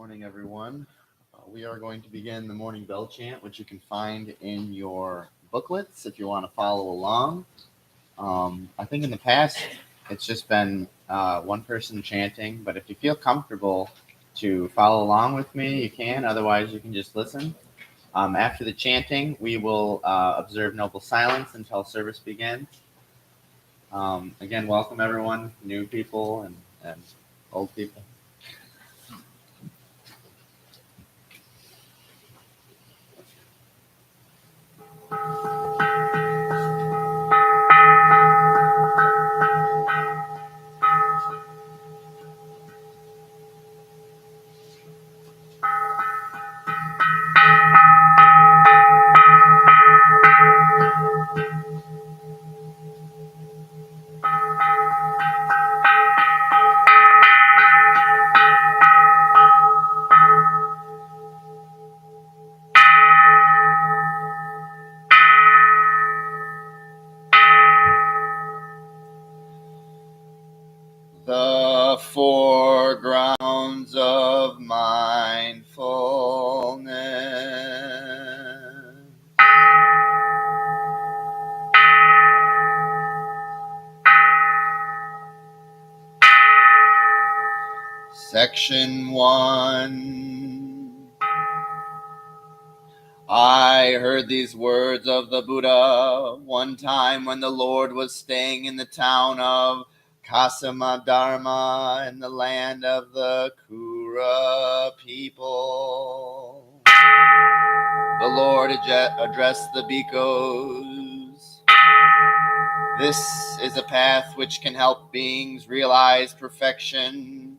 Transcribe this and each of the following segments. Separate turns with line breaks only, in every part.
Morning, everyone. We are going to begin the morning bell chant, which you can find in your booklets if you want to follow along. I think in the past it's just been one person chanting, but if you feel comfortable to follow along with me, you can. Otherwise, you can just listen. After the chanting, we will observe noble silence until service begins. Again, welcome everyone, new people and old people. The four grounds of mindfulness. Section 1. I heard these words of the Buddha one time when the Lord was staying in the town of Kasama Dharma in the land of the Kura people. The Lord addressed the bhikkhus. This is a path which can help beings realize perfection,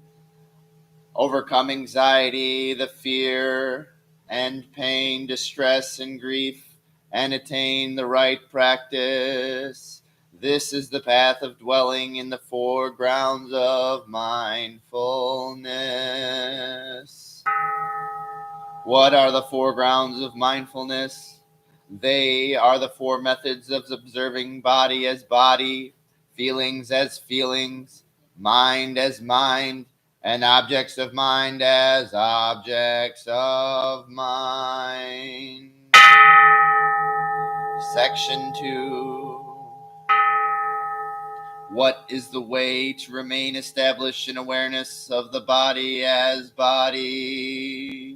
overcome anxiety, the fear and pain, distress and grief, and attain the right practice. This is the path of dwelling in the four grounds of mindfulness. What are the four grounds of mindfulness? They are the four methods of observing body as body, feelings as feelings, mind as mind, and objects of mind as objects of mind. Section 2. What is the way to remain established in awareness of the body as body?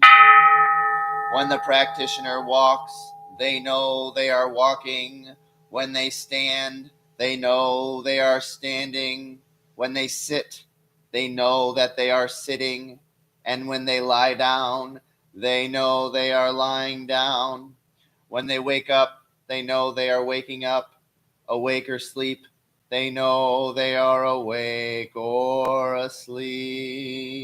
When the practitioner walks, they know they are walking. When they stand, they know they are standing. When they sit, they know that they are sitting. And when they lie down, they know they are lying down. When they wake up, they know they are waking up. Awake or sleep, they know they are awake or asleep.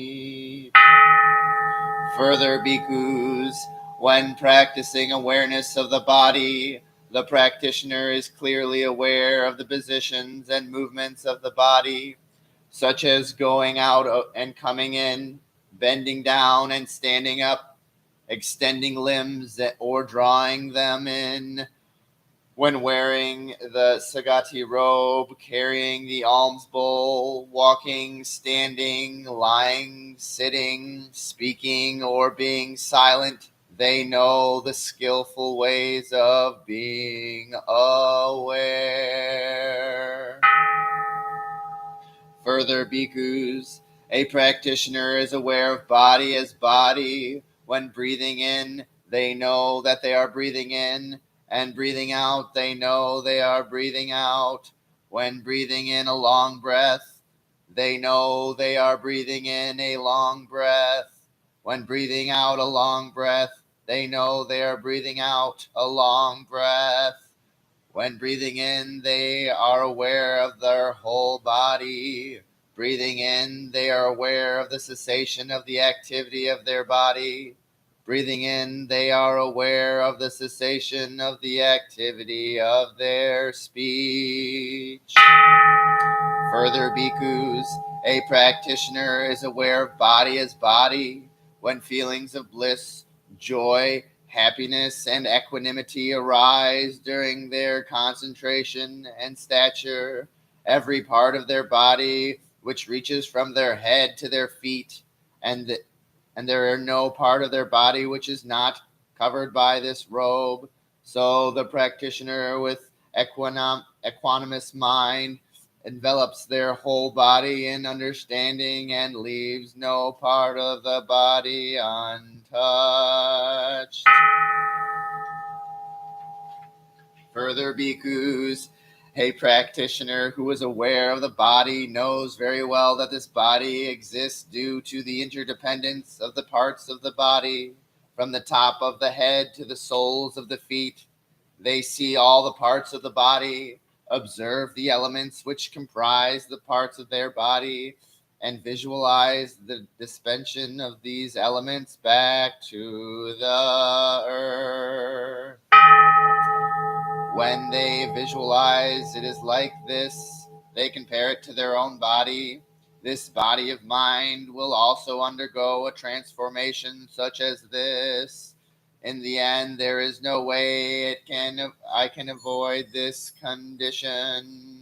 Further, bhikkhus, when practicing awareness of the body, the practitioner is clearly aware of the positions and movements of the body, such as going out and coming in, bending down and standing up, extending limbs or drawing them in, when wearing the sagati robe, carrying the alms bowl, walking, standing, lying, sitting, speaking, or being silent, they know the skillful ways of being aware. Further, bhikkhus, a practitioner is aware of body as body. When breathing in, they know that they are breathing in, and breathing out, they know they are breathing out. When breathing in a long breath, they know they are breathing in a long breath. When breathing out a long breath, they know they are breathing out a long breath. When breathing in, they are aware of their whole body. Breathing in, they are aware of the cessation of the activity of their body. Breathing in, they are aware of the cessation of the activity of their speech. Further, bhikkhus, a practitioner is aware of body as body. When feelings of bliss, joy, happiness, and equanimity arise during their concentration and stature, every part of their body, which reaches from their head to their feet, and and there are no part of their body which is not covered by this robe. So the practitioner with equanimous mind envelops their whole body in understanding and leaves no part of the body untouched. Further, bhikkhus, a practitioner who is aware of the body knows very well that this body exists due to the interdependence of the parts of the body, from the top of the head to the soles of the feet. They see all the parts of the body, observe the elements which comprise the parts of their body, and visualize the dispension of these elements back to the earth. When they visualize it is like this, they compare it to their own body. This body of mind will also undergo a transformation such as this. In the end, there is no way I can avoid this condition.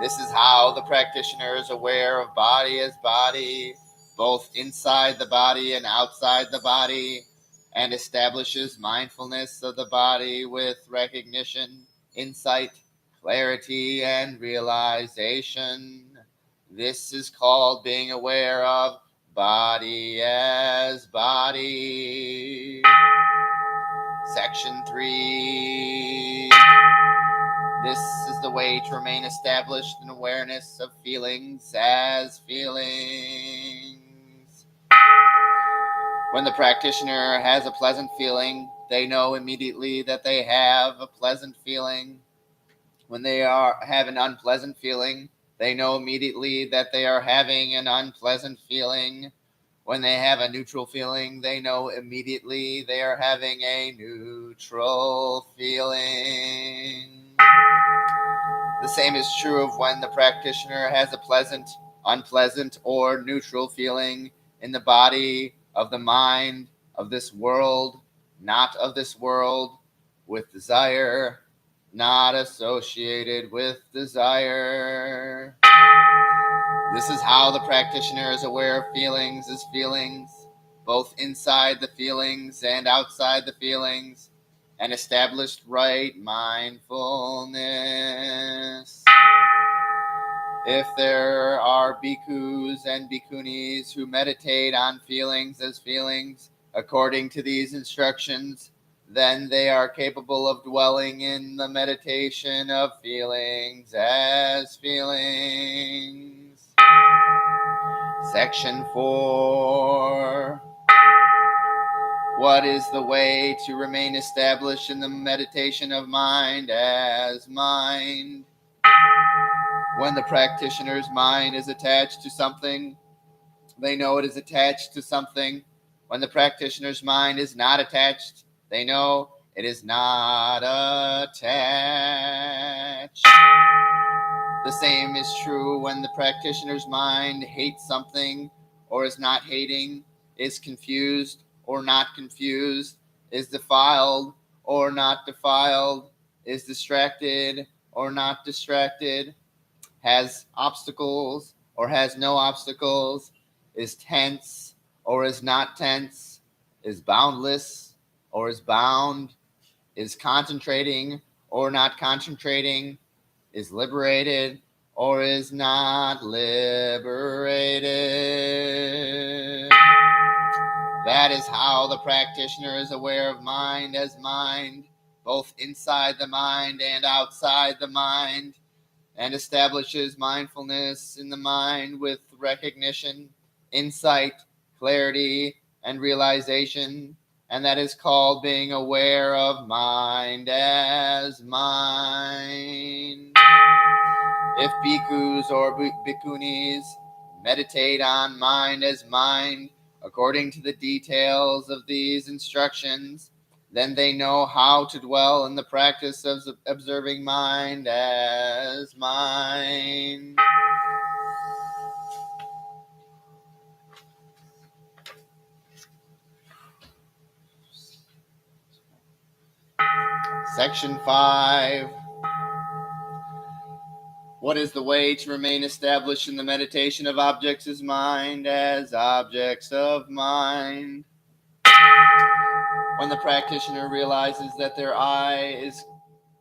This is how the practitioner is aware of body as body, both inside the body and outside the body, and establishes mindfulness of the body with recognition, insight, clarity, and realization. This is called being aware of body as body. Section 3. This is the way to remain established in awareness of feelings as feelings. When the practitioner has a pleasant feeling, they know immediately that they have a pleasant feeling. When they have an unpleasant feeling, they know immediately that they are having an unpleasant feeling. When they have a neutral feeling, they know immediately they are having a neutral feeling. The same is true of when the practitioner has a pleasant, unpleasant, or neutral feeling in the body, of the mind, of this world, not of this world, with desire, not associated with desire. This is how the practitioner is aware of feelings as feelings, both inside the feelings and outside the feelings, and established right mindfulness. If there are bhikkhus and bhikkhunis who meditate on feelings as feelings according to these instructions, then they are capable of dwelling in the meditation of feelings as feelings. Section 4. What is the way to remain established in the meditation of mind as mind? When the practitioner's mind is attached to something, they know it is attached to something. When the practitioner's mind is not attached, they know it is not attached. The same is true when the practitioner's mind hates something or is not hating, is confused or not confused, is defiled or not defiled, is distracted or not distracted, has obstacles or has no obstacles, is tense or is not tense, is boundless or is bound, is concentrating or not concentrating, is liberated or is not liberated. That is how the practitioner is aware of mind as mind, both inside the mind and outside the mind, and establishes mindfulness in the mind with recognition, insight, clarity, and realization, and that is called being aware of mind as mind. If bhikkhus or bhikkhunis meditate on mind as mind according to the details of these instructions, then they know how to dwell in the practice of observing mind as mind. Section 5. What is the way to remain established in the meditation of objects as mind as objects of mind? When the practitioner realizes that their eye is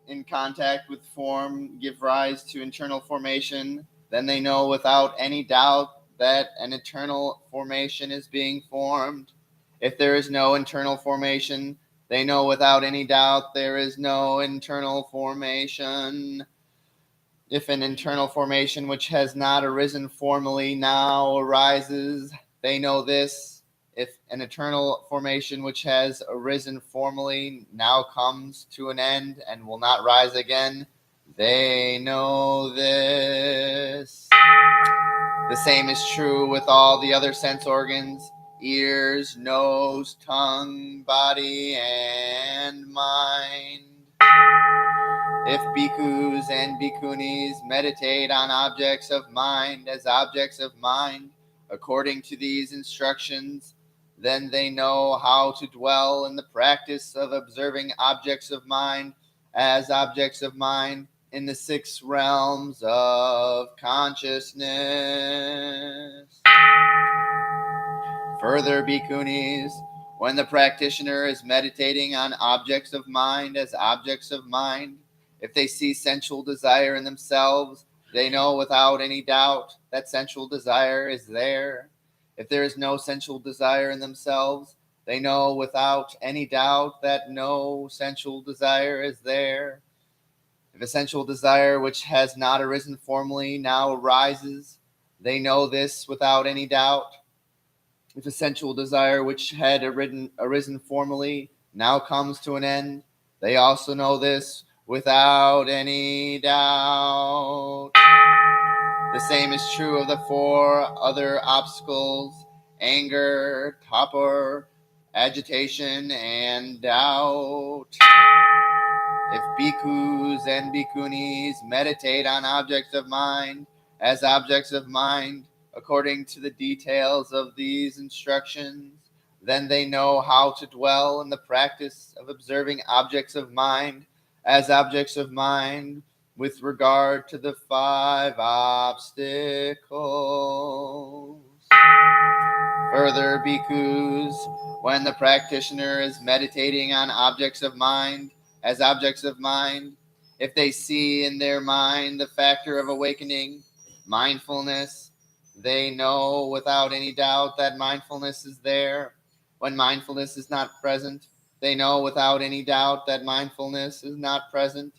in contact with form, give rise to internal formation, then they know without any doubt that an internal formation is being formed. If there is no internal formation, they know without any doubt there is no internal formation. If an internal formation which has not arisen formally now arises, they know this. If an eternal formation which has arisen formally now comes to an end and will not rise again, they know this. The same is true with all the other sense organs, ears, nose, tongue, body, and mind. If bhikkhus and bhikkhunis meditate on objects of mind as objects of mind, according to these instructions, then they know how to dwell in the practice of observing objects of mind as objects of mind in the 6 realms of consciousness. Further, bhikkhunis, when the practitioner is meditating on objects of mind as objects of mind, if they see sensual desire in themselves, they know without any doubt that sensual desire is there. If there is no sensual desire in themselves, they know without any doubt that no sensual desire is there. If a sensual desire which has not arisen formally now arises, they know this without any doubt. If a sensual desire which had arisen formally now comes to an end, they also know this without any doubt. The same is true of the 4 other obstacles: anger, torpor, agitation, and doubt. If bhikkhus and bhikkhunis meditate on objects of mind as objects of mind, according to the details of these instructions, then they know how to dwell in the practice of observing objects of mind as objects of mind with regard to the 5 obstacles. Further, bhikkhus, when the practitioner is meditating on objects of mind as objects of mind, if they see in their mind the factor of awakening, mindfulness, they know without any doubt that mindfulness is there. When mindfulness is not present, they know without any doubt that mindfulness is not present.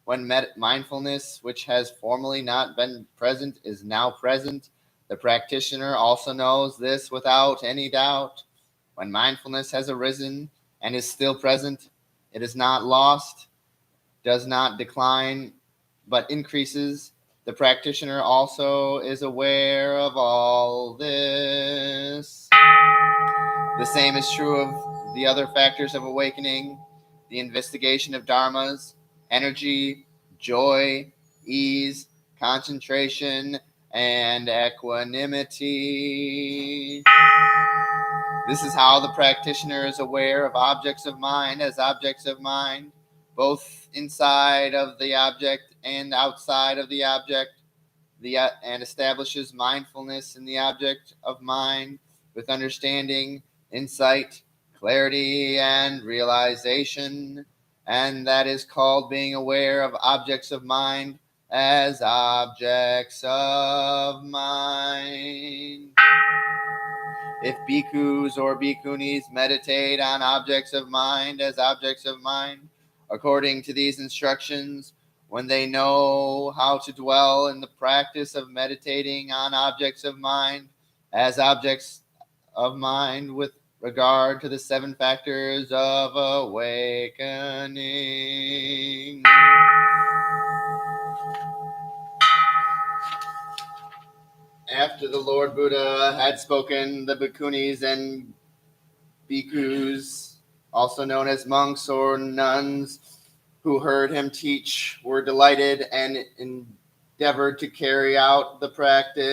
When mindfulness, which has formerly not been present, is now present, the practitioner also knows this without any doubt. When mindfulness has arisen and is still present, it is not lost, does not decline, but increases. The practitioner also is aware of all this. The same is true of the other factors of awakening: the investigation of dharmas, energy, joy, ease, concentration, and equanimity. This is how the practitioner is aware of objects of mind as objects of mind, both inside of the object and outside of the object, and establishes mindfulness in the object of mind with understanding, insight, clarity, and realization. And that is called being aware of objects of mind as objects of mind. If bhikkhus or bhikkhunis meditate on objects of mind as objects of mind, according to these instructions, when they know how to dwell in the practice of meditating on objects of mind as objects of mind with regard to the 7 factors of awakening. After the Lord Buddha had spoken, the bhikkhunis and bhikkhus, also known as monks or nuns, who heard him teach, were delighted and endeavored to carry out the practice.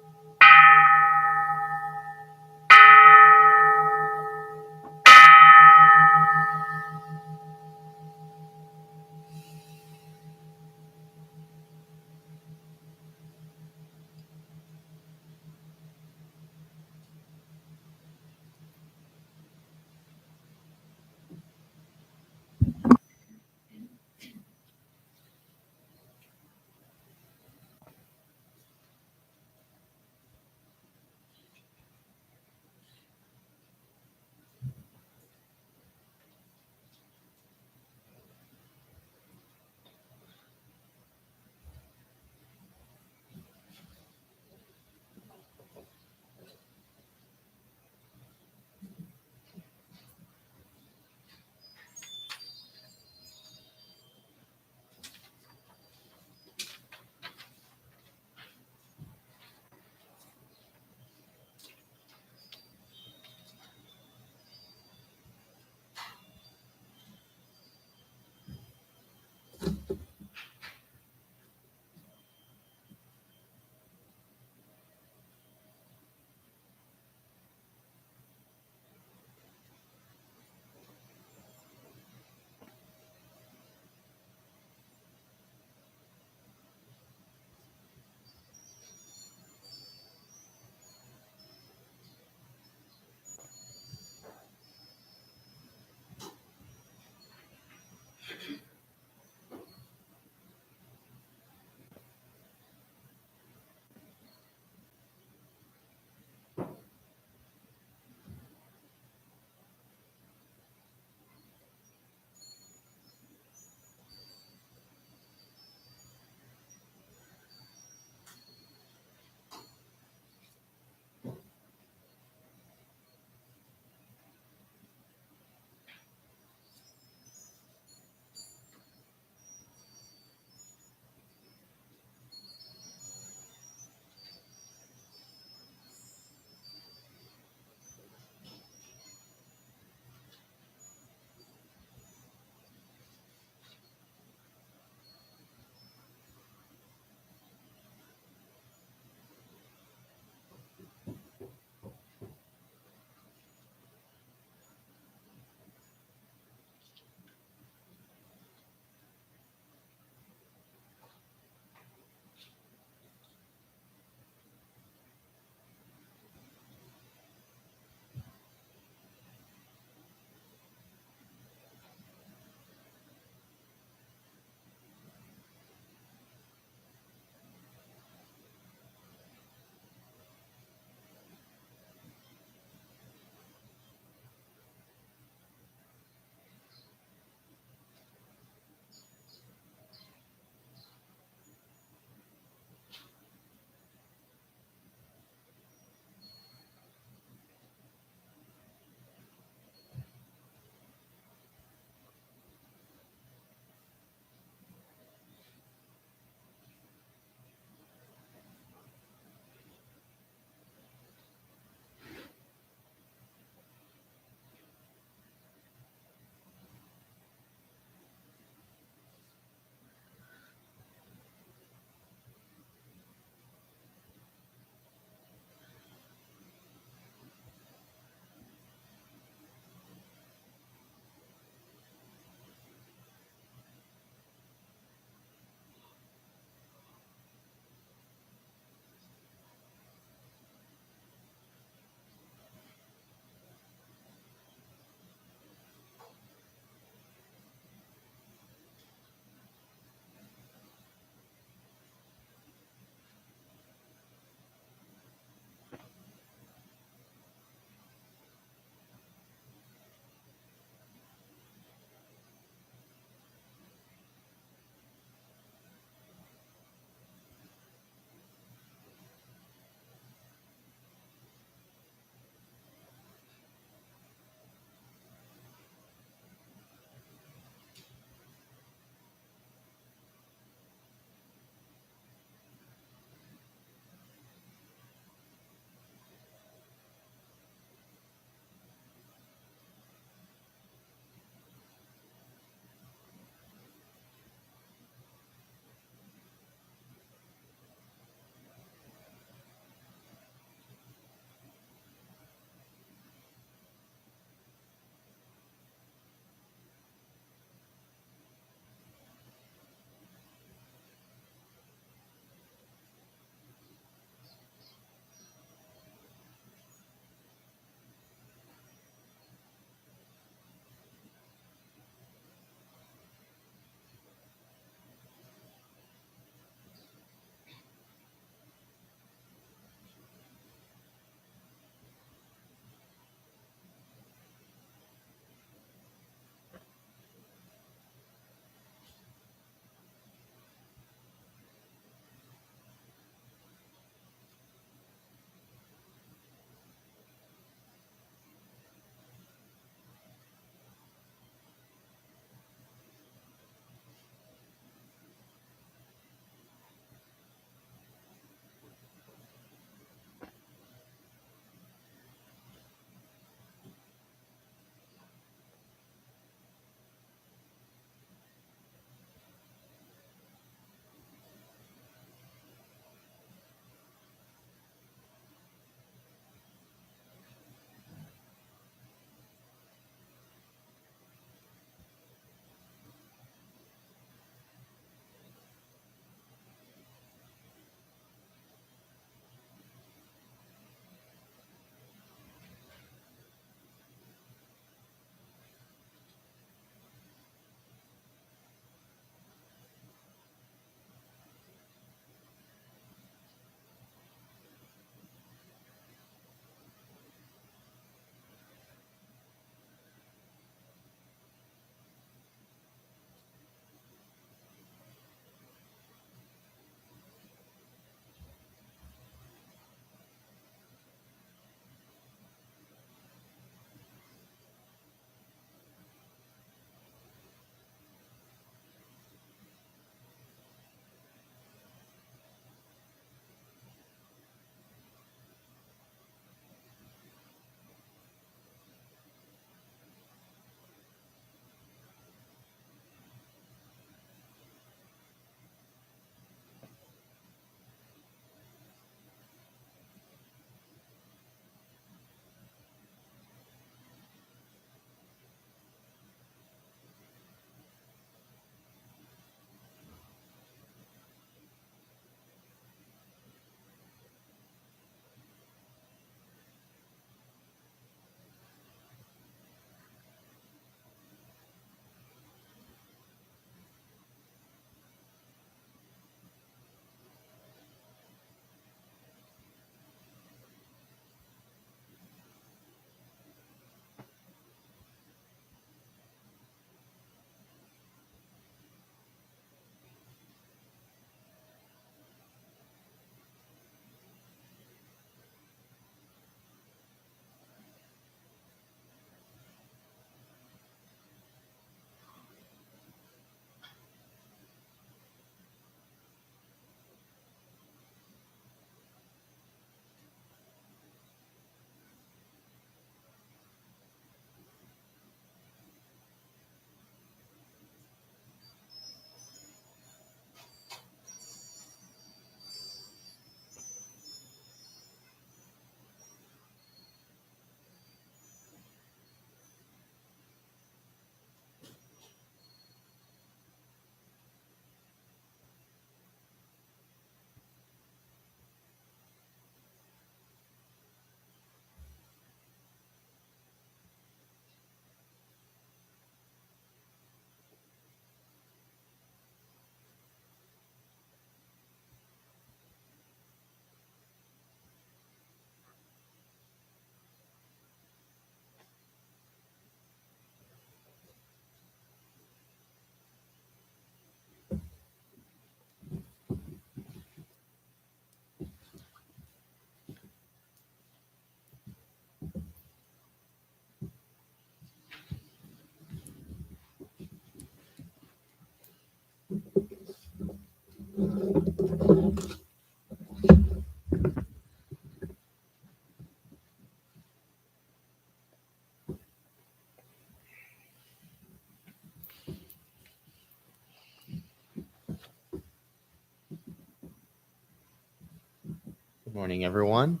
Good morning, everyone.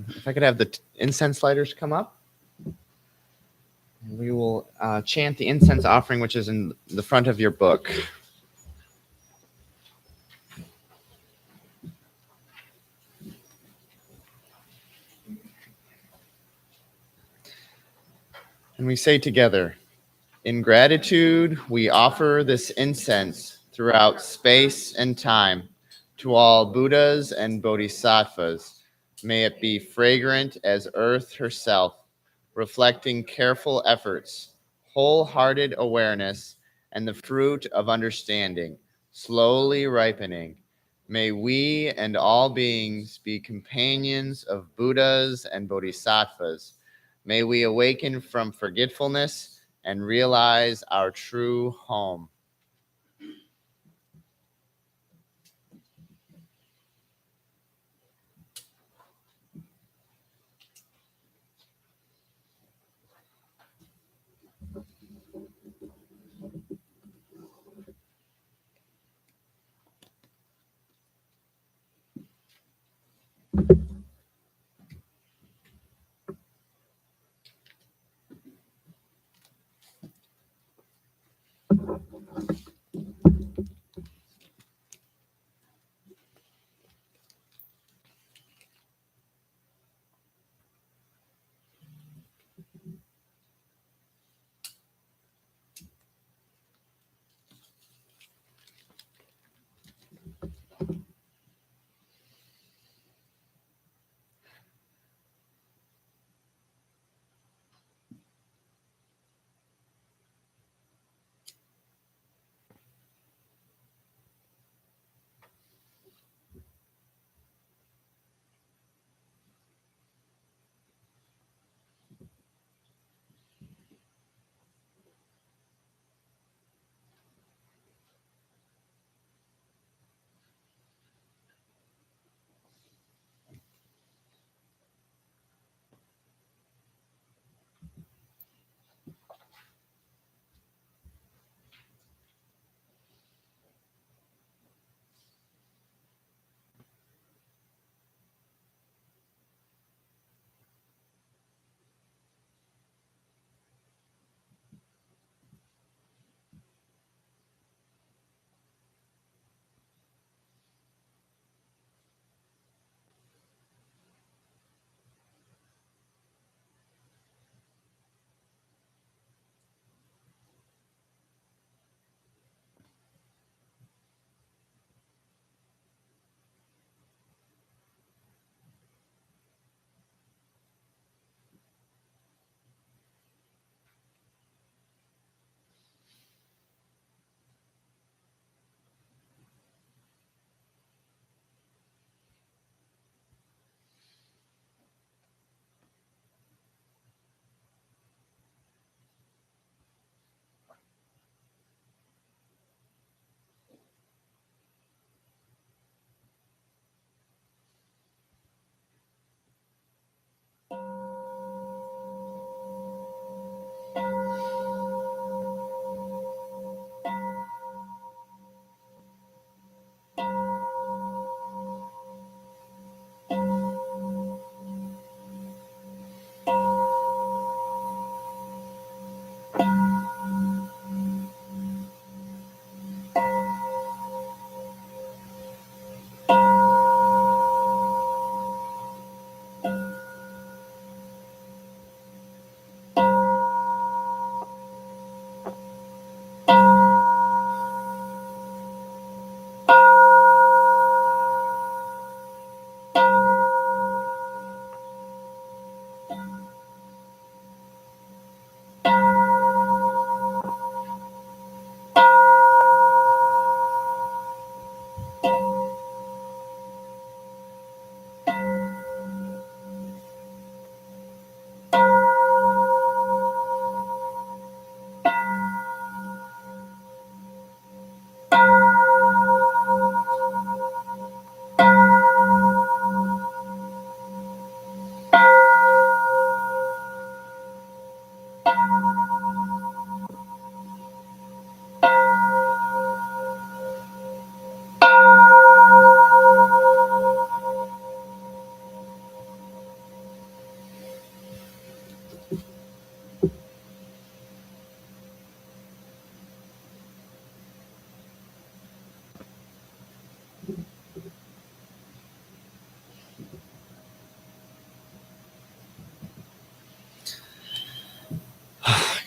If I could have the incense lighters come up. We will chant the incense offering, which is in the front of your book. And we say together, in gratitude, we offer this incense throughout space and time to all Buddhas and Bodhisattvas. May it be fragrant as earth herself, reflecting careful efforts, wholehearted awareness, and the fruit of understanding, slowly ripening. May we and all beings be companions of Buddhas and Bodhisattvas. May we awaken from forgetfulness and realize our true home.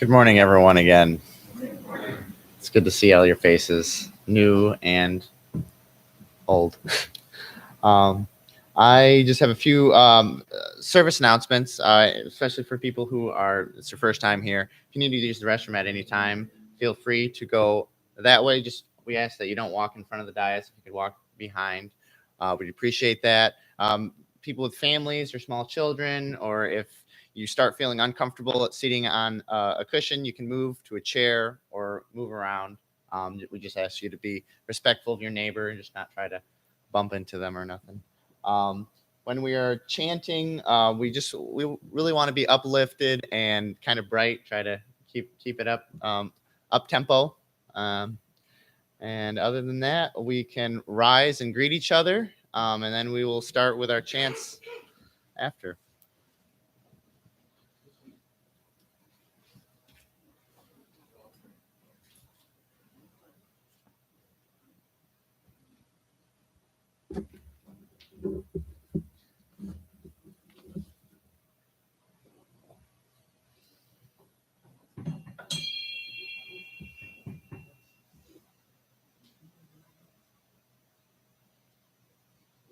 Good morning, everyone, again. It's good to see all your faces, new and old. I just have a few service announcements, especially for people who it's their first time here. If you need to use the restroom at any time, feel free to go that way. Just we ask that you don't walk in front of the dais. If you could walk behind, we'd appreciate that. People with families or small children, or if you start feeling uncomfortable at sitting on a cushion, you can move to a chair or move around. We just ask you to be respectful of your neighbor and just not try to bump into them or nothing. When we are chanting, we really want to be uplifted and kind of bright. Try to keep it up tempo. And other than that, we can rise and greet each other, and then we will start with our chants after.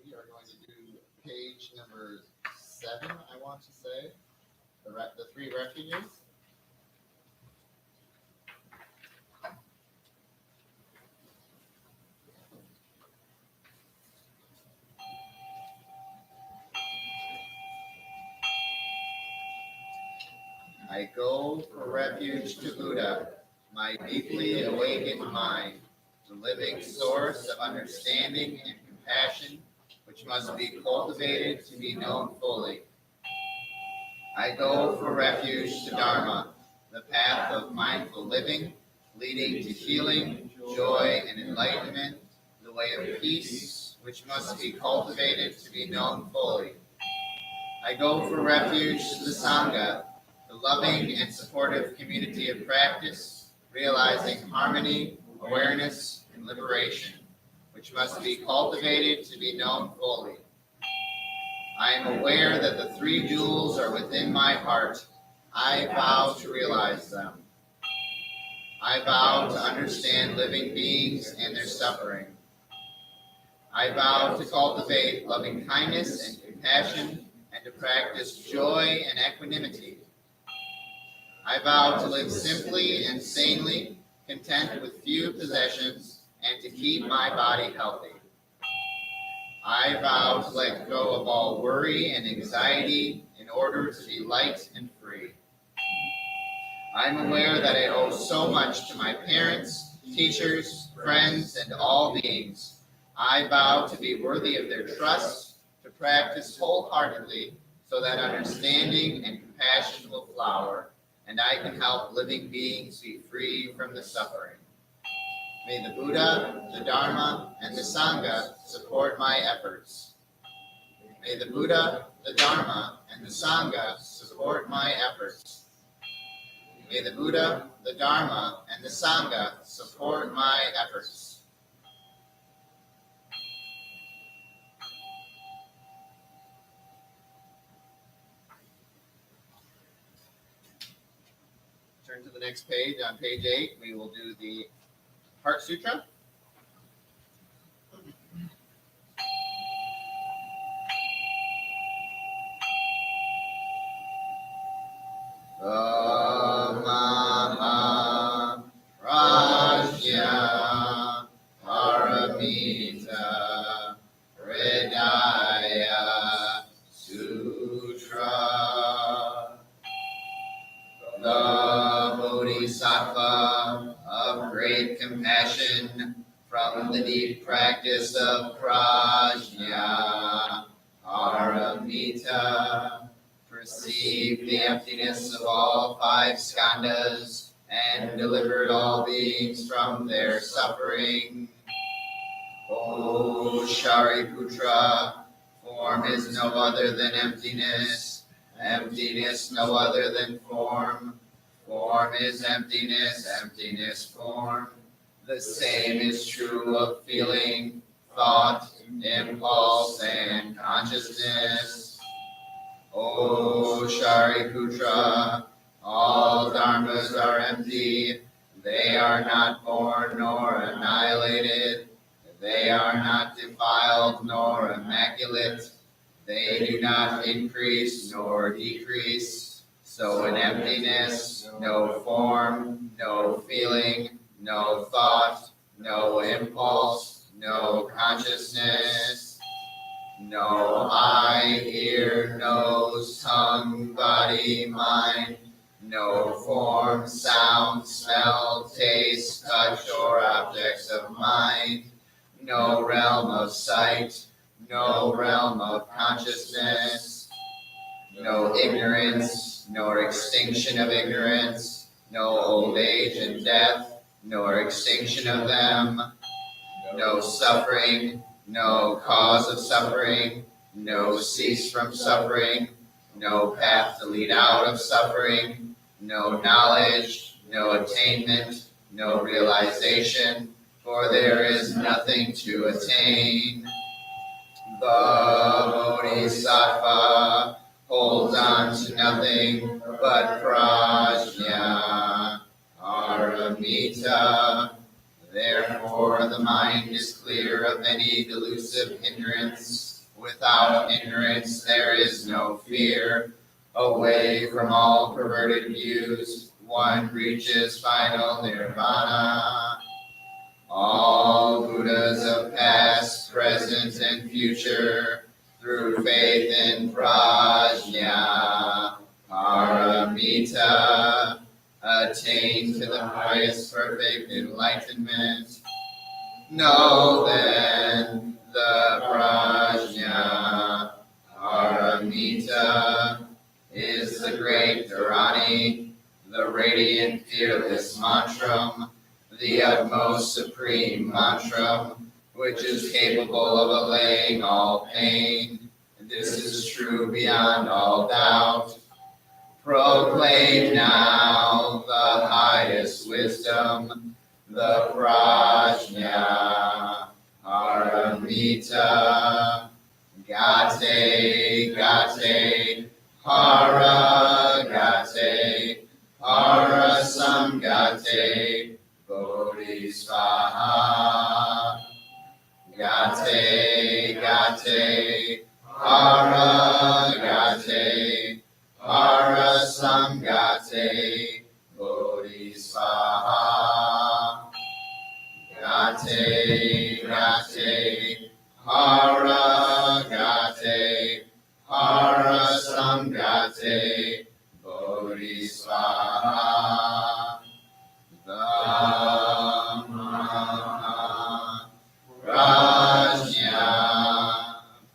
We are going to do page number 7, I want to say, the 3 refuges. I go for refuge to Buddha, my deeply awakened mind, the living source of understanding and compassion, which must be cultivated to be known fully. I go for refuge to Dharma, the path of mindful living, leading to healing, joy, and enlightenment, the way of peace, which must be cultivated to be known fully. I go for refuge to the Sangha, the loving and supportive community of practice, realizing harmony, awareness, and liberation, which must be cultivated to be known fully. I am aware that the 3 jewels are within my heart. I vow to realize them. I vow to understand living beings and their suffering. I vow to cultivate loving kindness and compassion and to practice joy and equanimity. I vow to live simply and sanely, content with few possessions, and to keep my body healthy. I vow to let go of all worry and anxiety in order to be light and free. I'm aware that I owe so much to my parents, teachers, friends, and all beings. I vow to be worthy of their trust, to practice wholeheartedly, so that understanding and compassion will flower, and I can help living beings be free from the suffering. May the Buddha, the Dharma, and the Sangha support my efforts. May the Buddha, the Dharma, and the Sangha support my efforts. May the Buddha, the Dharma, and the Sangha support my efforts. Turn to the next page. On page 8, we will do the Heart Sutra. Maha Prajna Paramita Hridaya Sutra. The Bodhisattva of great compassion from the deep practice of Prajna Paramita perceived the emptiness of all 5 skandhas and delivered all beings from their suffering. O Shariputra, form is no other than emptiness, emptiness no other than form, form is emptiness, emptiness form. The same is true of feeling, thought, impulse, and consciousness. O Shariputra, All dharmas are empty. They are not born nor annihilated. They are not defiled nor immaculate. They do not increase nor decrease. So in emptiness, no form, no feeling, no thought, no impulse, no consciousness, no eye, ear, nose, tongue, body, mind, no form, sound, smell, taste, touch, or objects of mind, no realm of sight, no realm of consciousness, no ignorance, nor extinction of ignorance, no old age and death, nor extinction of them, no suffering, no cause of suffering, no cease from suffering, no path to lead out of suffering, no knowledge, no attainment, no realization, for there is nothing to attain. The Bodhisattva holds on to nothing but prajna, paramita. Therefore, the mind is clear of any delusive hindrance. Without hindrance, there is no fear. Away from all perverted views, one reaches final nirvana. All Buddhas of past, present, and future, through faith in prajna, paramita, attain to the highest perfect enlightenment. Know then the prajna, paramita, is the great Dharani, the radiant, fearless mantram, the utmost supreme mantram, which is capable of allaying all pain. This is true beyond all doubt. Proclaim now the highest wisdom, the prajna, paramita, gate, gate, hara gate, hara samgate, bodhisvaha. Gate, gate, hara gate, hara samgate, bodhisvaha. Gate, gate, hara gate, hara samgate, bodhisvaha. Dhamma prajna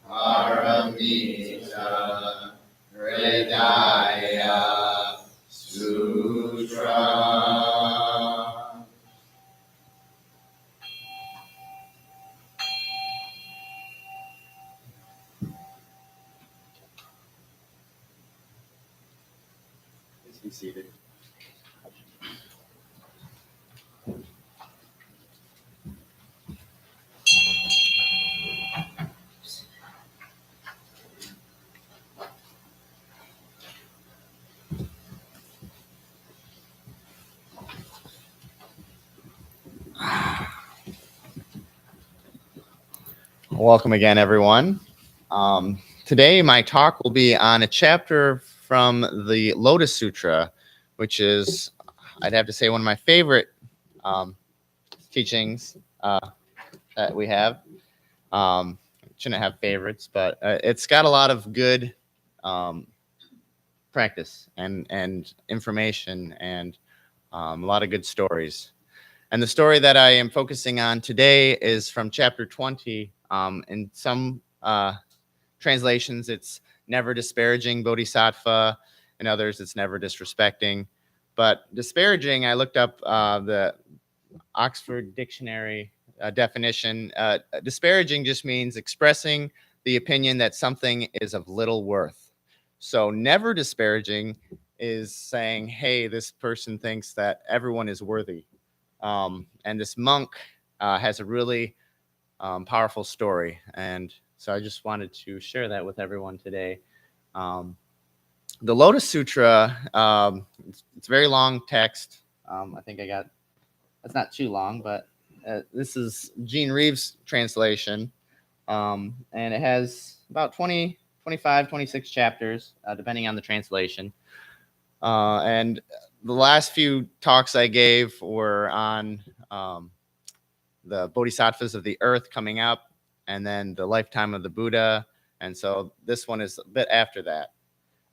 paramita hridaya sutra. Please be seated. Welcome again, everyone. Today, my talk will be on a chapter from the Lotus Sutra, which is, I'd have to say, one of my favorite teachings that we have. Shouldn't have favorites, but it's got a lot of good practice and information and a lot of good stories. And the story that I am focusing on today is from chapter 20. In some translations, it's never disparaging Bodhisattva. In others, it's never disrespecting. But disparaging, I looked up the Oxford Dictionary definition. Disparaging just means expressing the opinion that something is of little worth. So never disparaging is saying, hey, this person thinks that everyone is worthy. And this monk has a really powerful story. And so I just wanted to share that with everyone today. The Lotus Sutra, it's a very long text. I think that's not too long, but this is Gene Reeves' translation. And it has about 20, 25, 26 chapters, depending on the translation. And the last few talks I gave were on the bodhisattvas of the earth coming up, and then the lifetime of the Buddha. And so this one is a bit after that.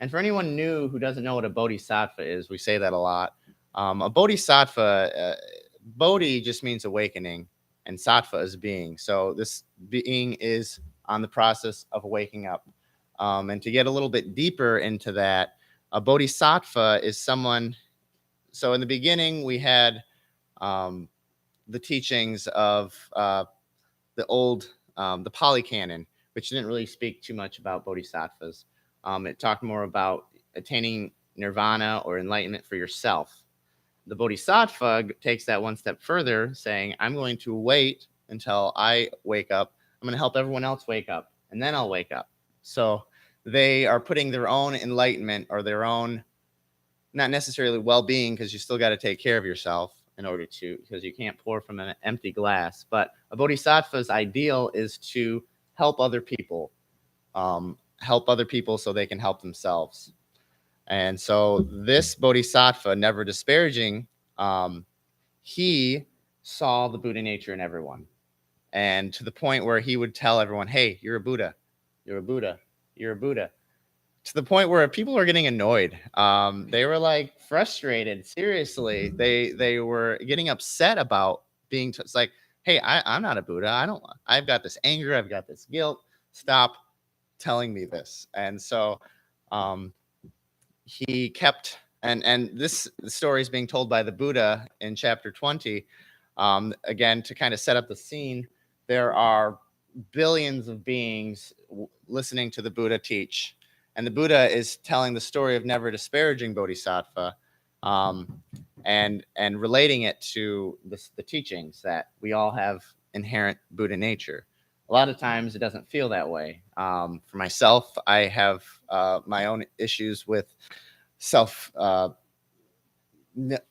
And for anyone new who doesn't know what a bodhisattva is, we say that a lot. A bodhisattva, bodhi just means awakening, and sattva is being. So this being is on the process of waking up. And to get a little bit deeper into that, a bodhisattva is someone. So in the beginning, we had the teachings of the old, the Pali Canon, which didn't really speak too much about bodhisattvas. It talked more about attaining nirvana or enlightenment for yourself. The bodhisattva takes that one step further, saying, I'm going to wait until I wake up. I'm going to help everyone else wake up, and then I'll wake up. So they are putting their own enlightenment or their own, not necessarily well-being, because you still got to take care of yourself in order to, because you can't pour from an empty glass. But a bodhisattva's ideal is to help other people so they can help themselves. And so this bodhisattva, never disparaging, he saw the Buddha nature in everyone. And to the point where he would tell everyone, hey, you're a Buddha, you're a Buddha, you're a Buddha. To the point where people were getting annoyed. They were like frustrated. Seriously, they were getting upset about being. It's like, hey, I'm not a Buddha. I've got this anger. I've got this guilt. Stop telling me this. And so he kept. And this story is being told by the Buddha in chapter 20. Again, to kind of set up the scene, there are billions of beings listening to the Buddha teach. And the Buddha is telling the story of never disparaging Bodhisattva, and relating it to the teachings that we all have inherent Buddha nature. A lot of times it doesn't feel that way. For myself, I have my own issues with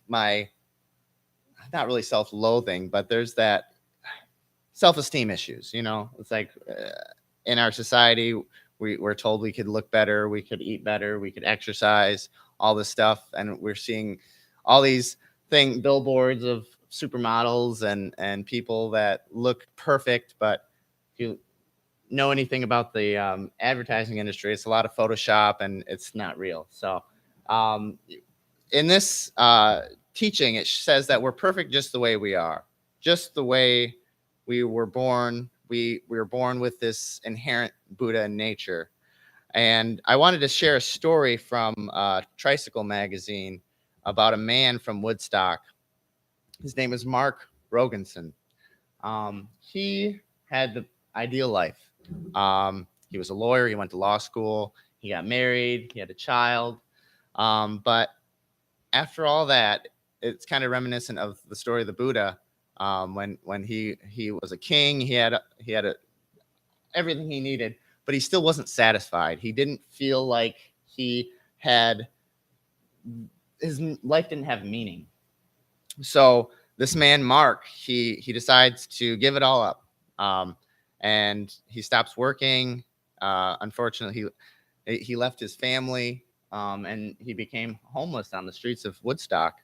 my not really self-loathing, but there's that self-esteem issues. It's like in our society, we're told we could look better, we could eat better, we could exercise, all this stuff. And we're seeing all these billboards of supermodels and people that look perfect. But if you know anything about the advertising industry, it's a lot of Photoshop and it's not real. So in this teaching, it says that we're perfect just the way we are, just the way we were born. We were born with this inherent Buddha nature. And I wanted to share a story from Tricycle magazine about a man from Woodstock. His name is Mark Rogenson. He had the ideal life. He was a lawyer. He went to law school. He got married. He had a child. But after all that, it's kind of reminiscent of the story of the Buddha. When he was a king, he had everything he needed, but he still wasn't satisfied. He didn't feel like his life didn't have meaning. So this man, Mark, he decides to give it all up, and he stops working. Unfortunately, he left his family, and he became homeless on the streets of Woodstock.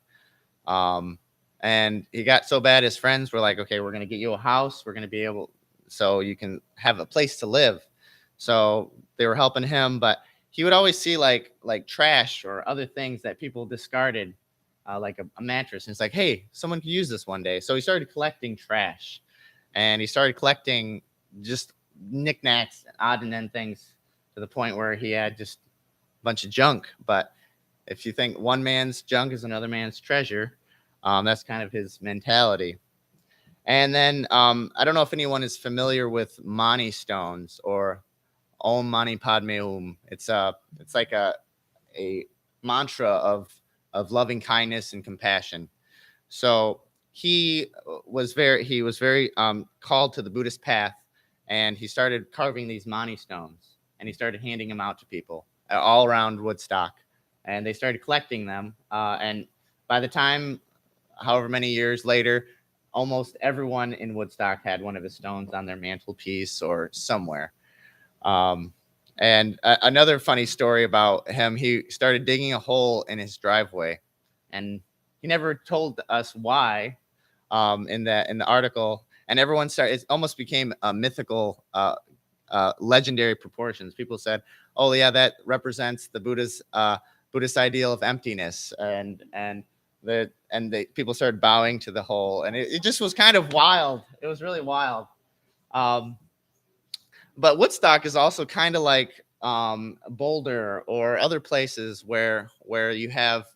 And he got so bad, his friends were like, okay, we're going to get you a house. We're going to be able, so you can have a place to live. So they were helping him, but he would always see like trash or other things that people discarded, like a mattress. And it's like, hey, someone could use this one day. So he started collecting trash, and he started collecting just knickknacks, odd and end things, to the point where he had just a bunch of junk. But if you think one man's junk is another man's treasure, that's kind of his mentality. And then I don't know if anyone is familiar with Mani stones or Om Mani Padme Hum. It's like a mantra of loving kindness and compassion. So he was very called to the Buddhist path, and he started carving these Mani stones, and he started handing them out to people.
all around Woodstock, and they started collecting them. And by the time, however many years later, almost everyone in Woodstock had one of his stones on their mantelpiece or somewhere. Um, another funny story about him, he started digging a hole in his driveway, and he never told us why. In the article, and everyone started. It almost became a mythical, legendary proportions. People said, "Oh yeah, that represents the Buddhist ideal of emptiness," and the people started bowing to the hole, and it just was kind of wild. It was really wild. Um, but Woodstock is also kind of like Boulder or other places where you have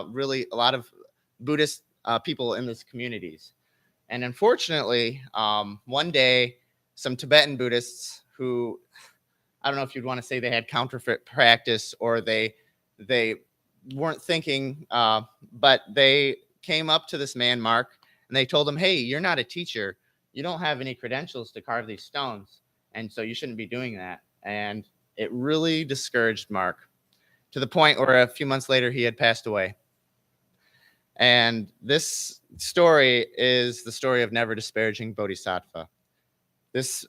really a lot of Buddhist people in these communities. And unfortunately, one day, some Tibetan Buddhists who, I don't know if you'd want to say they had counterfeit practice or they weren't thinking, but they came up to this man, Mark, and they told him, "Hey, you're not a teacher. You don't have any credentials to carve these stones, and so you shouldn't be doing that." And it really discouraged Mark to the point where a few months later he had passed away. And this story is the story of Never Disparaging Bodhisattva. This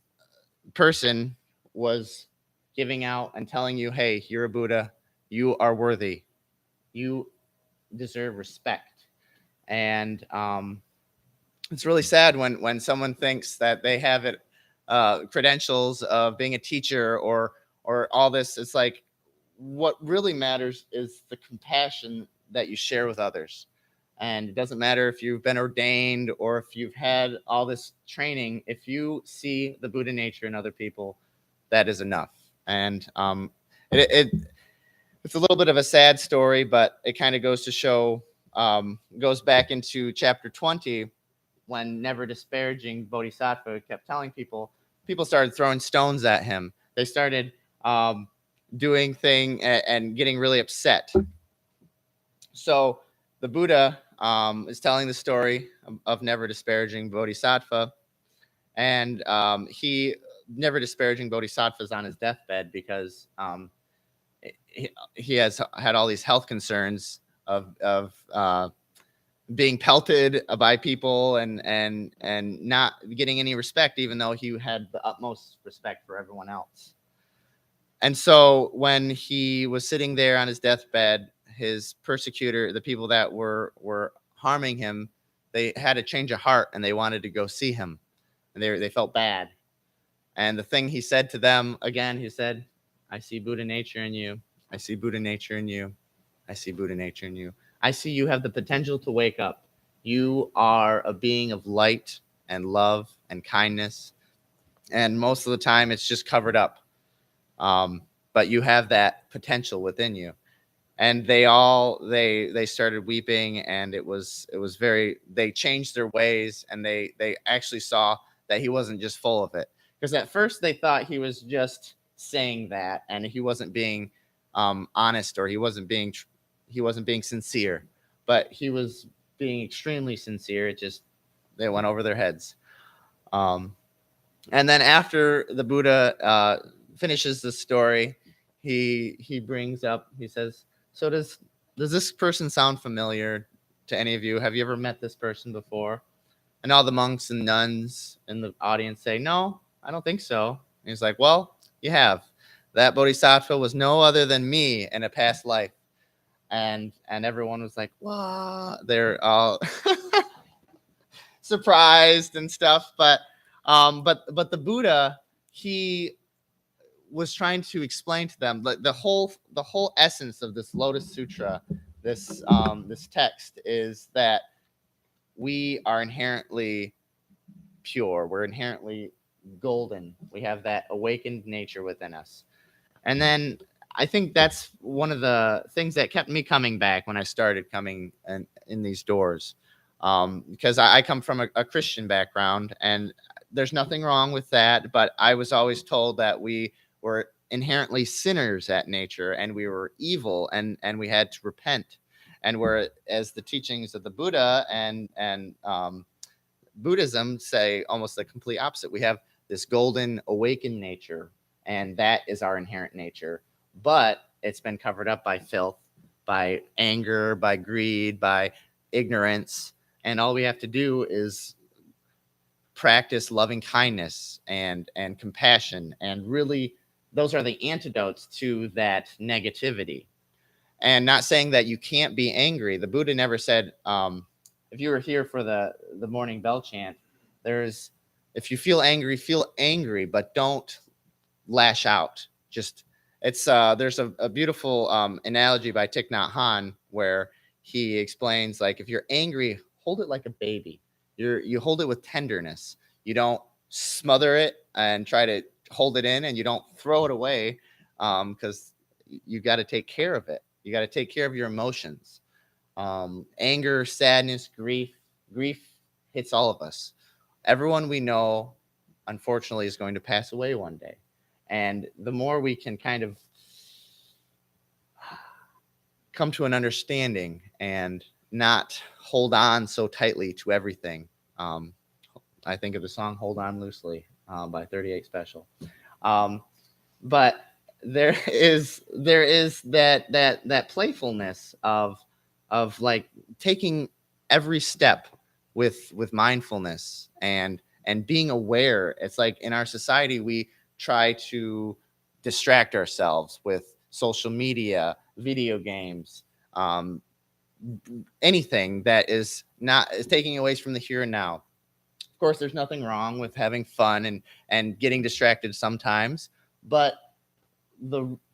person was giving out and telling you, "Hey, you're a Buddha. You are worthy. You deserve respect." And it's really sad when someone thinks that they have it credentials of being a teacher or all this. It's like, what really matters is the compassion that you share with others. And it doesn't matter if you've been ordained or if you've had all this training. If you see the Buddha nature in other people, that is enough. And it's a little bit of a sad story, but it kind of goes to show, goes back into chapter 20, when Never Disparaging Bodhisattva kept telling people started throwing stones at him. They started doing thing and getting really upset. So the Buddha is telling the story of Never Disparaging Bodhisattva, and he Never Disparaging Bodhisattva is on his deathbed because he has had all these health concerns of being pelted by people and not getting any respect, even though he had the utmost respect for everyone else. And so when he was sitting there on his deathbed, his persecutor, the people that were harming him, they had a change of heart and they wanted to go see him, and they felt bad. And the thing he said to them again, he said, "I see Buddha nature in you. I see Buddha nature in you. I see Buddha nature in you. I see you have the potential to wake up. You are a being of light and love and kindness. And most of the time it's just covered up. But you have that potential within you." And they started weeping, and it was very, they changed their ways, and they actually saw that he wasn't just full of it. Because at first they thought he was just saying that, and he wasn't being honest, or he wasn't being sincere, but he was being extremely sincere. It just, they went over their heads. And then after the Buddha finishes the story, he brings up, he says, "So does this person sound familiar to any of you? Have you ever met this person before?" And all the monks and nuns in the audience say, "No, I don't think so." And he's like, "Well, you have. That Bodhisattva was no other than me in a past life." And everyone was like, "What?" They're all surprised and stuff. But the Buddha, he was trying to explain to them the whole essence of this Lotus Sutra, this text, is that we are inherently pure. We're inherently golden. We have that awakened nature within us. And then I think that's one of the things that kept me coming back when I started coming in these doors, because I come from a Christian background, and there's nothing wrong with that. But I was always told that we were inherently sinners at nature, and we were evil, and we had to repent. And whereas the teachings of the Buddha and Buddhism say almost the complete opposite. We have this golden awakened nature, and that is our inherent nature. But it's been covered up by filth, by anger, by greed, by ignorance. And all we have to do is practice loving kindness and compassion, and really those are the antidotes to that negativity. And not saying that you can't be angry. The Buddha never said, if you were here for the morning bell chant, there's, if you feel angry, but don't lash out. Just, it's there's a beautiful analogy by Thich Nhat Hanh where he explains, like, if you're angry, hold it like a baby. You hold it with tenderness. You don't smother it and try to hold it in, and you don't throw it away, because you got to take care of it. You got to take care of your emotions. Anger, sadness, grief hits all of us. Everyone we know, unfortunately, is going to pass away one day. And the more we can kind of come to an understanding and not hold on so tightly to everything. I think of the song "Hold On Loosely" by 38 Special. But there is that playfulness of like taking every step with mindfulness and being aware. It's like in our society we try to distract ourselves with social media, video games, anything that is taking away from the here and now. Of course, there's nothing wrong with having fun and getting distracted sometimes, but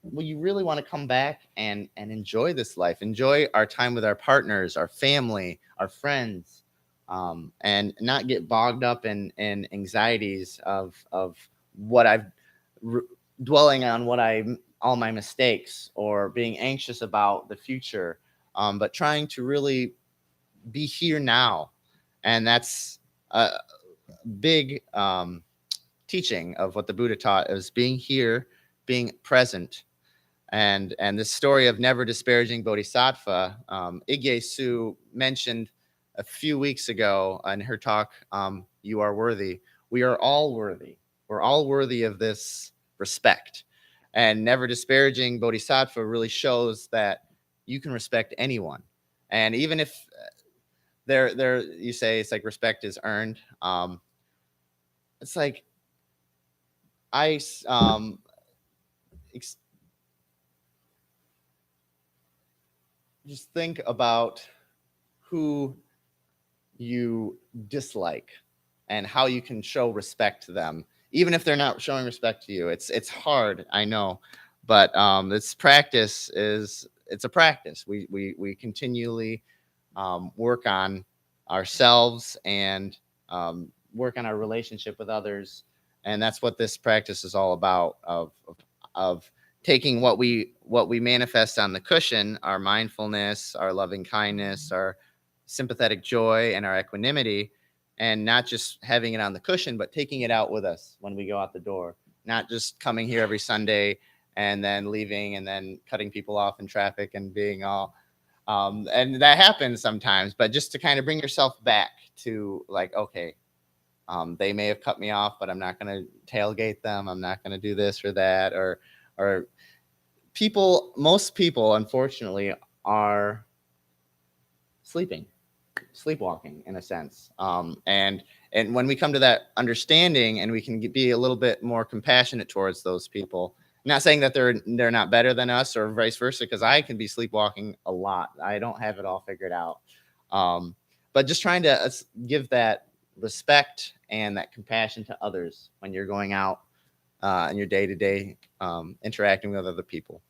we really want to come back and enjoy this life, enjoy our time with our partners, our family, our friends, and not get bogged up in anxieties of what dwelling on all my mistakes, or being anxious about the future, but trying to really be here now. And that's a big teaching of what the Buddha taught, is being here, being present. And this story of never disparaging Bodhisattva, Igye Su mentioned a few weeks ago in her talk, "You Are Worthy." We are all worthy. We're all worthy of this respect. And never disparaging Bodhisattva really shows that you can respect anyone. And even if there you say it's like respect is earned, it's like I just think about who you dislike and how you can show respect to them, even if they're not showing respect to you. It's hard, I know, but this practice it's a practice. We continually work on ourselves and work on our relationship with others, and that's what this practice is all about. Of taking what we manifest on the cushion, our mindfulness, our loving kindness, our sympathetic joy, and our equanimity, and not just having it on the cushion, but taking it out with us when we go out the door. Not just coming here every Sunday and then leaving and then cutting people off in traffic and being all, and that happens sometimes, but just to kind of bring yourself back to, like, okay, they may have cut me off, but I'm not going to tailgate them. I'm not going to do this or that, or most people, unfortunately, are sleepwalking in a sense. And when we come to that understanding, and we can be a little bit more compassionate towards those people, not saying that they're not better than us or vice versa, because I can be sleepwalking a lot. I don't have it all figured out. But just trying to give that respect and that compassion to others when you're going out in your day-to-day interacting with other people.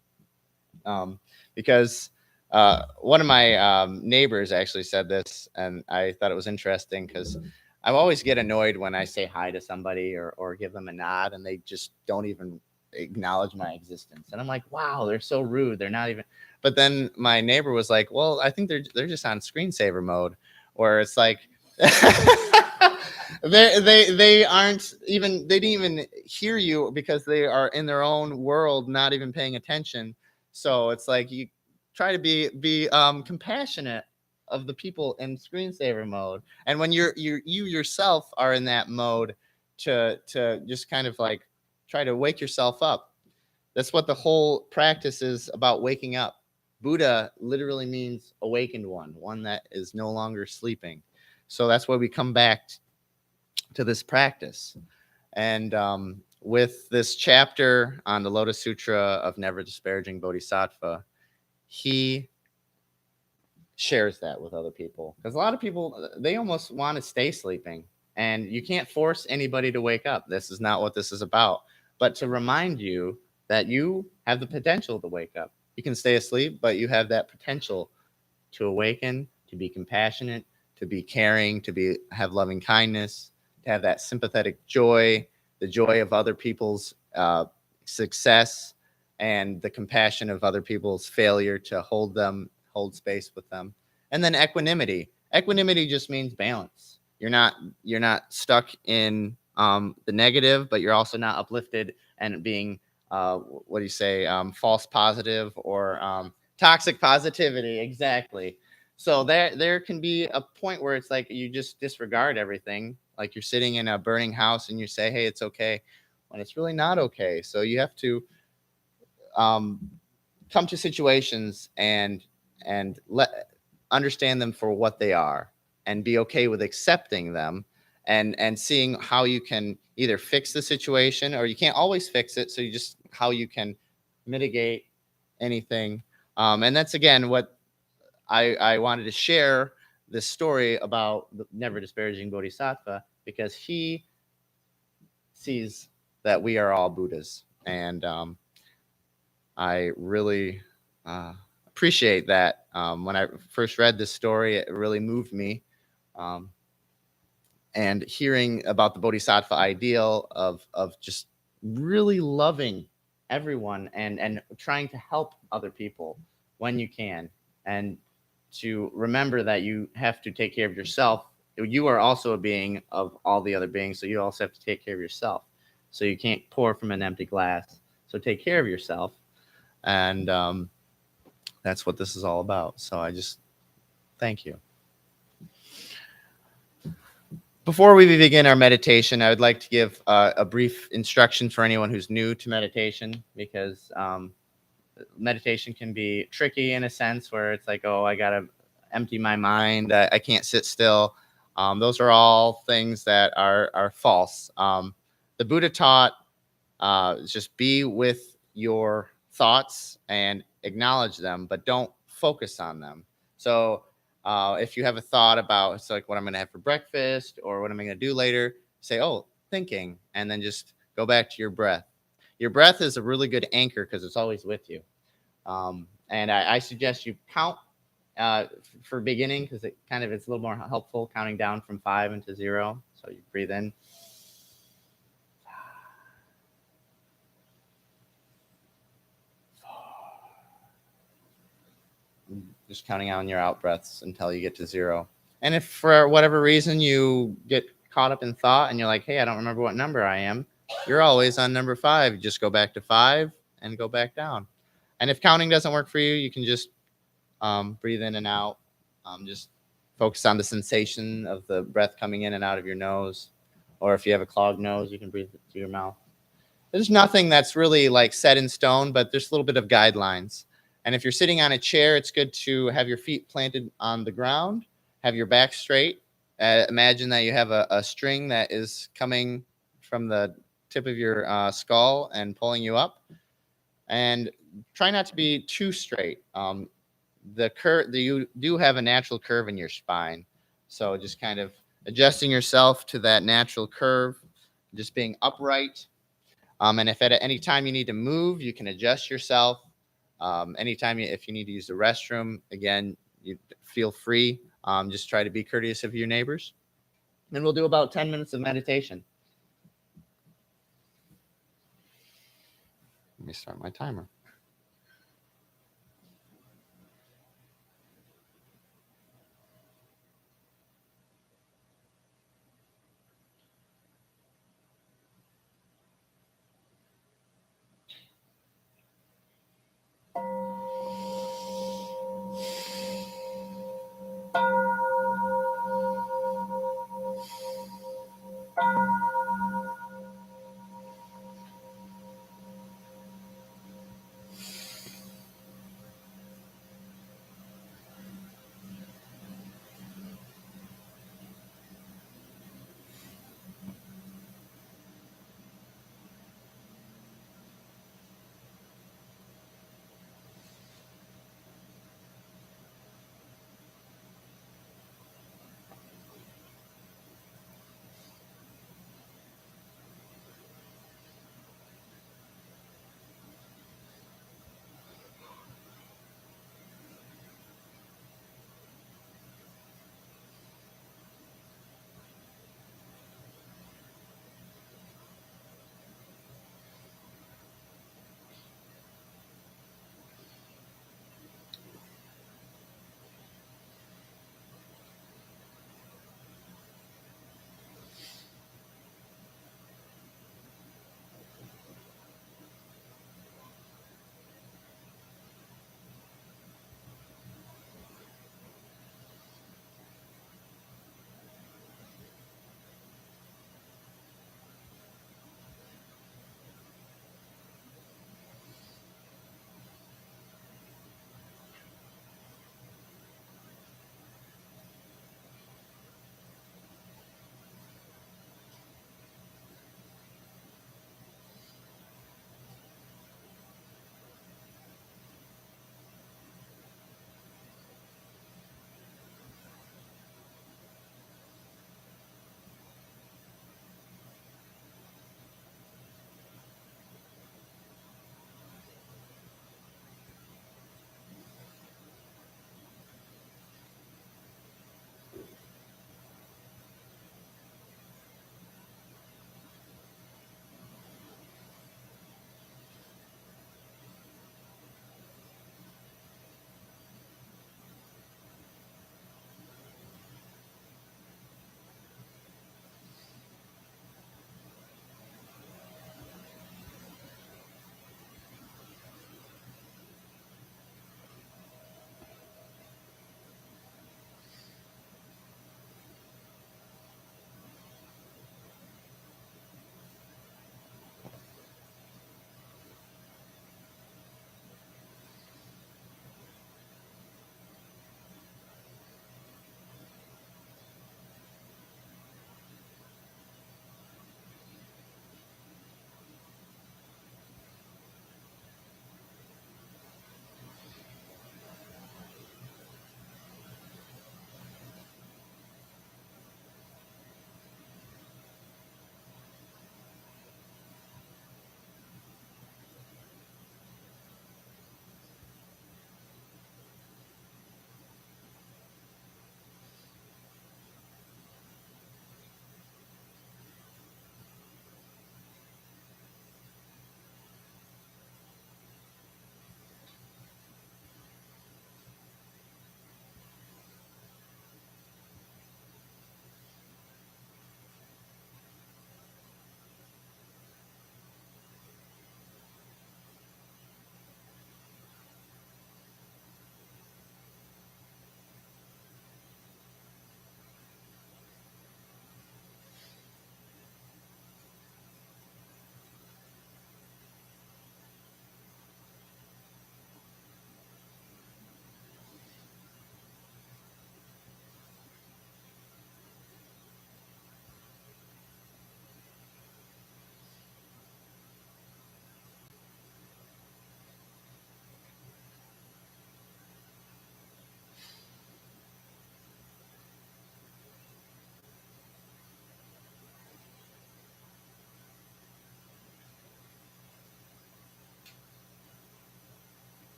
Because one of my neighbors actually said this, and I thought it was interesting, because I always get annoyed when I say hi to somebody or give them a nod and they just don't even acknowledge my existence. And I'm like, wow, they're so rude. They're not even. But then my neighbor was like, well, I think they're just on screensaver mode, where it's like they aren't even, they didn't even hear you because they are in their own world, not even paying attention. So it's like you try to be compassionate of the people in screensaver mode, and when you yourself are in that mode, to just kind of like try to wake yourself up. That's what the whole practice is about, waking up. Buddha literally means awakened one that is no longer sleeping. So that's why we come back to this practice. And with this chapter on the Lotus Sutra of Never Disparaging Bodhisattva, he shares that with other people. Because a lot of people, they almost want to stay sleeping. And you can't force anybody to wake up. This is not what this is about. But to remind you that you have the potential to wake up. You can stay asleep, but you have that potential to awaken, to be compassionate, to be caring, to have loving kindness, to have that sympathetic joy, the joy of other people's success, and the compassion of other people's failure, to hold space with them. And then equanimity. Equanimity just means balance. You're not stuck in the negative, but you're also not uplifted and being what do you say, false positive or toxic positivity. Exactly. So there can be a point where it's like you just disregard everything, like you're sitting in a burning house and you say, hey, it's okay, when it's really not okay. So you have to come to situations and understand them for what they are, and be okay with accepting them, and seeing how you can either fix the situation, or you can't always fix it, so you just how you can mitigate anything. And that's again what I wanted to share this story about the Never Disparaging Bodhisattva, because he sees that we are all Buddhas. And I really appreciate that. When I first read this story, it really moved me. And hearing about the Bodhisattva ideal of just really loving everyone and trying to help other people when you can, and to remember that you have to take care of yourself. You are also a being of all the other beings, so you also have to take care of yourself. So you can't pour from an empty glass. So take care of yourself. And that's what this is all about. So I just thank you. Before we begin our meditation, I would like to give a brief instruction for anyone who's new to meditation, because meditation can be tricky in a sense where it's like, oh, I got to empty my mind. I can't sit still. Those are all things that are false. The Buddha taught just be with your thoughts and acknowledge them, but don't focus on them. So if you have a thought about, it's like, what I'm going to have for breakfast or what am I going to do later, say, oh, thinking, and then just go back to your breath. Your breath is a really good anchor because it's always with you. And I suggest you count for beginning, because it's a little more helpful, counting down from 5 into 0. So you breathe in. Just counting out your out breaths until you get to 0. And if for whatever reason you get caught up in thought and you're like, hey, I don't remember what number I am, you're always on number 5. You just go back to 5 and go back down. And if counting doesn't work for you, you can just breathe in and out. Just focus on the sensation of the breath coming in and out of your nose. Or if you have a clogged nose, you can breathe through your mouth. There's nothing that's really like set in stone, but there's a little bit of guidelines. And if you're sitting on a chair, it's good to have your feet planted on the ground, have your back straight. Imagine that you have a string that is coming from the tip of your skull and pulling you up. And try not to be too straight. You do have a natural curve in your spine. So just kind of adjusting yourself to that natural curve, just being upright. And if at any time you need to move, you can adjust yourself. Anytime if you need to use the restroom, again, you feel free. Just try to be courteous of your neighbors. And we'll do about 10 minutes of meditation. Let me start my timer.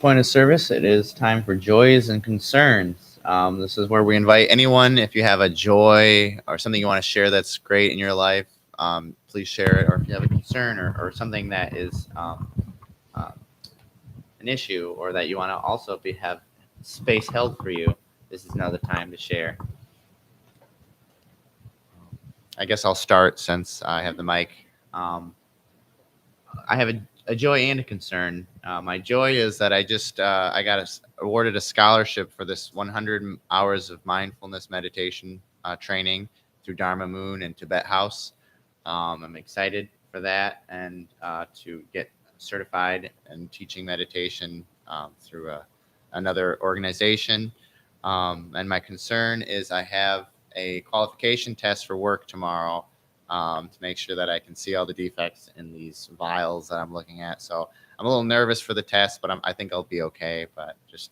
point of service, it is time for joys and concerns. This is where we invite anyone, if you have a joy or something you want to share that's great in your life, please share it. Or if you have a concern or something that is an issue, or that you want to also have space held for you, this is another time to share. I guess I'll start since I have the mic. I have a joy and a concern. My joy is that I got awarded a scholarship for this 100 hours of mindfulness meditation training through Dharma Moon and Tibet House. I'm excited for that, and to get certified in teaching meditation through another organization. And my concern is I have a qualification test for work tomorrow, to make sure that I can see all the defects in these vials that I'm looking at. So I'm a little nervous for the test, but I think I'll be okay. But just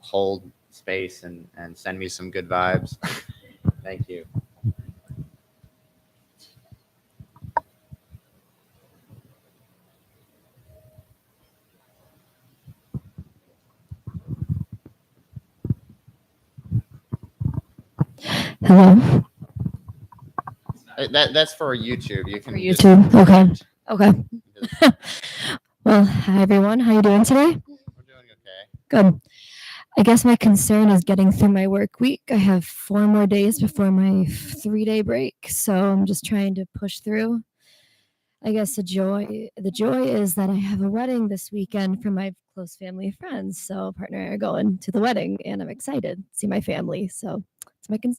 hold space and send me some good vibes. Thank you.
Hello.
That's for YouTube. You can
For YouTube.
just,
Okay. Well, hi everyone. How you doing today?
We're doing okay.
Good. I guess my concern is getting through my work week. I have 4 more days before my 3-day break, so I'm just trying to push through. I guess the joy is that I have a wedding this weekend for my close family and friends. So partner and I are going to the wedding, and I'm excited to see my family. So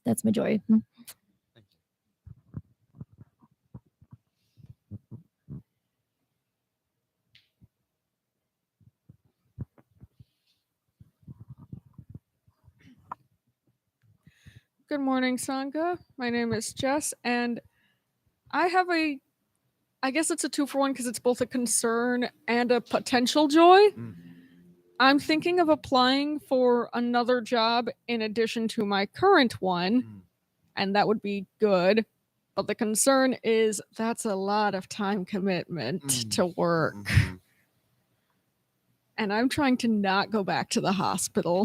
that's my joy.
Good morning, Sangha. My name is Jess, and I have I guess it's a 2-for-1 because it's both a concern and a potential joy. I'm thinking of applying for another job in addition to my current one, and that would be good. But the concern is that's a lot of time commitment to work. And I'm trying to not go back to the hospital.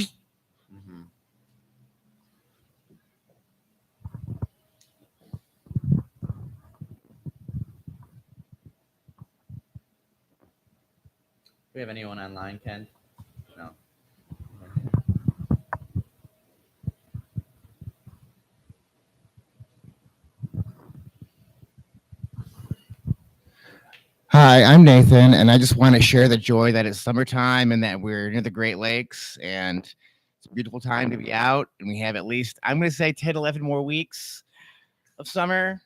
Do we have anyone online, Ken? No.
Hi, I'm Nathan, and I just want to share the joy that it's summertime and that we're near the Great Lakes, and it's a beautiful time to be out. And we have at least, I'm going to say 10, 11 more weeks of summer,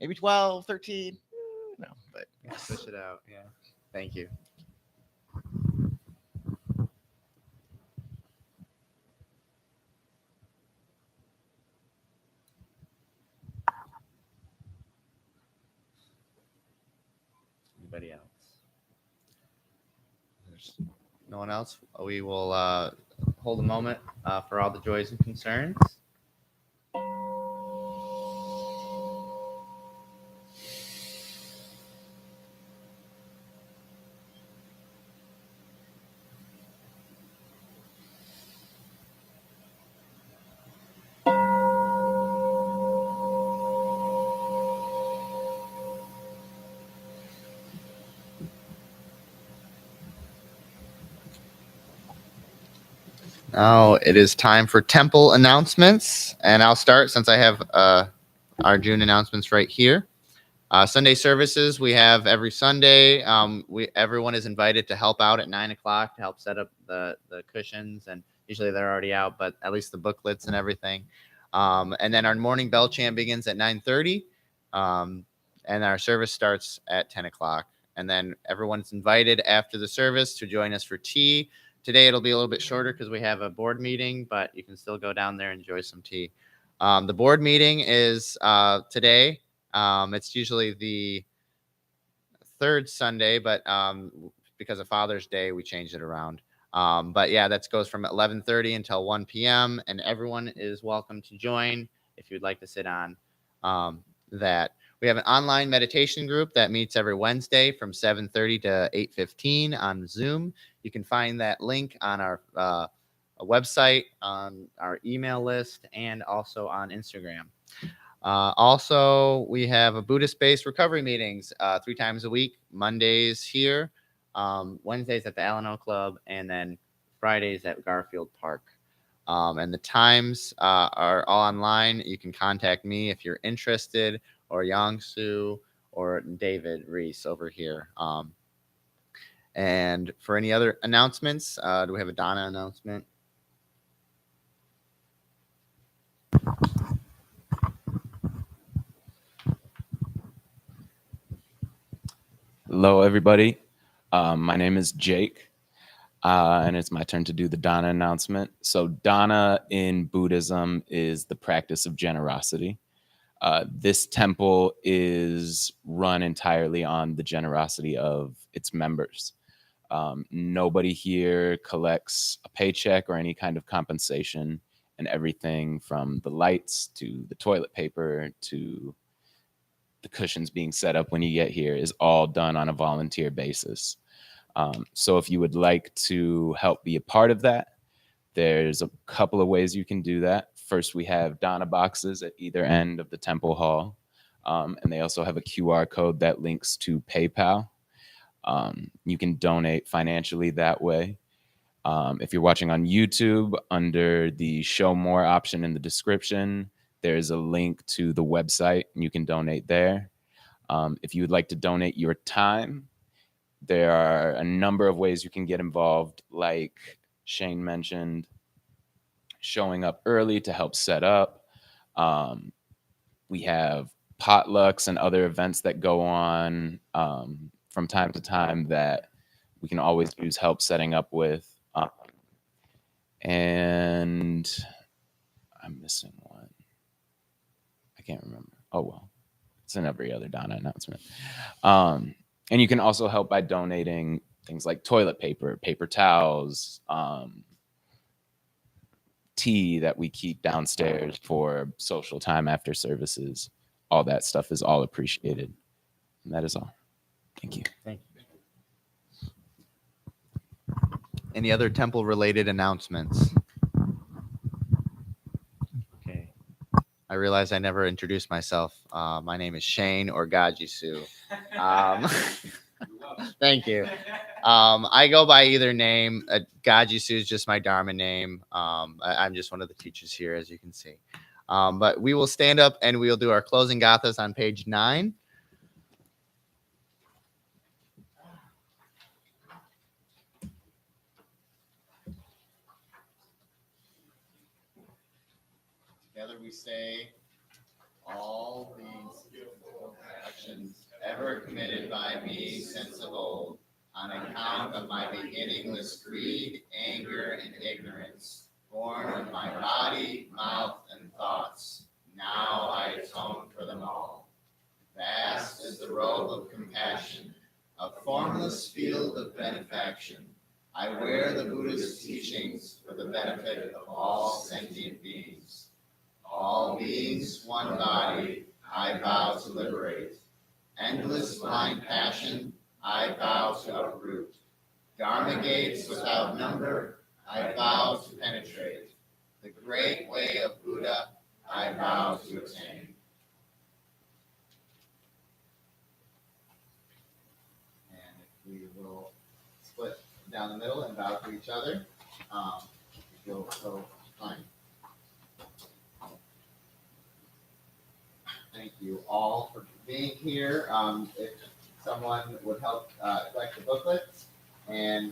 maybe 12, 13. No, but
Let's push it out. Yeah. Thank you. Anybody else? There's no one else. We will hold a moment for all the joys and concerns. Now it is time for temple announcements, and I'll start since I have our June announcements right here. Sunday services we have every Sunday. Everyone is invited to help out at 9:00 to help set up the cushions, and usually they're already out, but at least the booklets and everything. And then our morning bell chant begins at 9:30, and our service starts at 10:00. And then everyone's invited after the service to join us for tea. Today it'll be a little bit shorter because we have a board meeting, but you can still go down there and enjoy some tea. The board meeting is today. It's usually the third Sunday, but because of Father's Day, we changed it around. But yeah, that goes from 11:30 until 1 p.m. and everyone is welcome to join if you'd like to sit on that. We have an online meditation group that meets every Wednesday from 7:30 to 8:15 on Zoom. You can find that link on our website, on our email list, and also on Instagram. Also, we have a Buddhist-based recovery meetings 3 times a week. Mondays here, Wednesdays at the Alano Club, and then Fridays at Garfield Park. And the times are all online. You can contact me if you're interested, or Yang-Su, or David Reese over here. And for any other announcements, do we have a Dana announcement?
Hello, everybody. My name is Jake, and it's my turn to do the Dana announcement. So Dana in Buddhism is the practice of generosity. This temple is run entirely on the generosity of its members. Nobody here collects a paycheck or any kind of compensation, and everything from the lights to the toilet paper to the cushions being set up when you get here is all done on a volunteer basis. So if you would like to help be a part of that, there's a couple of ways you can do that. First, we have Dana boxes at either end of the temple hall. And they also have a QR code that links to PayPal. You can donate financially that way. If you're watching on YouTube, under the show more option in the description, there's a link to the website and you can donate there. If you would like to donate your time, there are a number of ways you can get involved, like Shane mentioned, showing up early to help set up. We have potlucks and other events that go on from time to time that we can always use help setting up with. And I'm missing one. I can't remember. Oh, well, it's in every other Dana announcement. And you can also help by donating things like toilet paper, paper towels, tea that we keep downstairs for social time after services. All that stuff is all appreciated. And that is all. Thank you.
Thank you. Any other temple-related announcements? Okay. I realized I never introduced myself. My name is Shane, or Gaji-Su. Thank you. I go by either name. Gaji-Su is just my Dharma name. I'm just one of the teachers here, as you can see. But we will stand up and we'll do our closing gathas on page 9. Together we say, all these skillful actions ever committed by me since of old, on account of my beginningless greed, anger, and ignorance, born of my body, mouth, and thoughts, now I atone for them all. Vast is the robe of compassion, a formless field of benefaction. I wear the Buddhist teachings for the benefit of all sentient beings. All beings, one body, I vow to liberate. Endless blind passion, I vow to uproot. Dharma gates without number, I vow to penetrate. The great way of Buddha, I vow to attain. And we will split down the middle and bow to each other. You'll go fine. Thank you all for being here. If someone would help collect the booklets, and